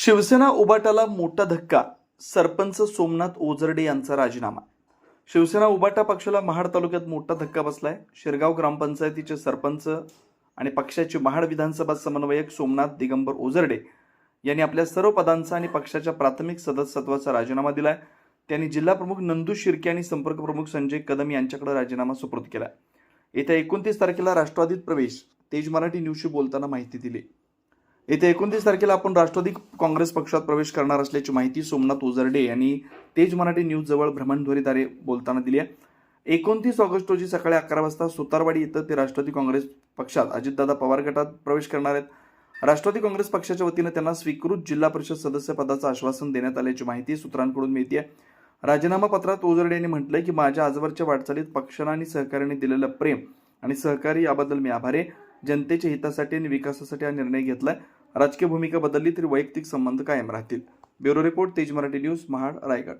शिवसेना उबाटाला मोठा धक्का. सरपंच सोमनाथ ओझरडे यांचा राजीनामा. शिवसेना उबाटा पक्षाला महाड तालुक्यात मोठा धक्का बसलाय. शिरगाव ग्रामपंचायतीचे सरपंच आणि पक्षाचे महाड विधानसभा समन्वयक सोमनाथ दिगंबर ओझरडे यांनी आपल्या सर्व पदांचा आणि पक्षाच्या प्राथमिक सदस्यत्वाचा राजीनामा दिलाय. त्यांनी जिल्हा प्रमुख नंदू शिर्के आणि संपर्क प्रमुख संजय कदम यांच्याकडे राजीनामा सुपूर्द केलाय. येत्या 29 तारखेला राष्ट्रवादीत प्रवेश. तेज मराठी न्यूजशी बोलताना माहिती दिली. येत्या 29 तारखेला आपण राष्ट्रवादी काँग्रेस पक्षात प्रवेश करणार असल्याची माहिती सोमनाथ ओझरडे यांनी तेज मराठी न्यूज जवळ भ्रमणध्वनीद्वारे बोलताना दिली आहे. 29 ऑगस्ट रोजी सकाळी 11 वाजता सुतारवाडी इथं ते राष्ट्रवादी काँग्रेस पक्षात अजितदादा पवार गटात प्रवेश करणार आहेत. राष्ट्रवादी काँग्रेस पक्षाच्या वतीनं त्यांना स्वीकृत जिल्हा परिषद सदस्य पदाचं आश्वासन देण्यात आल्याची माहिती सूत्रांकडून मिळते. राजीनामा पत्रात ओझरडे यांनी म्हटलंय की माझ्या आजवरच्या वाटचालीत पक्षाला आणि सहकार्याने दिलेलं प्रेम आणि सहकार्य याबद्दल मी आभारी आहे. जनतेच्या हितासाठी आणि विकासासाठी हा निर्णय घेतलाय. राजकीय भूमिका बदलली तरी वैयक्तिक संबंध कायम राहतील. ब्युरो रिपोर्ट, तेज मराठी न्यूज, महाड, रायगड.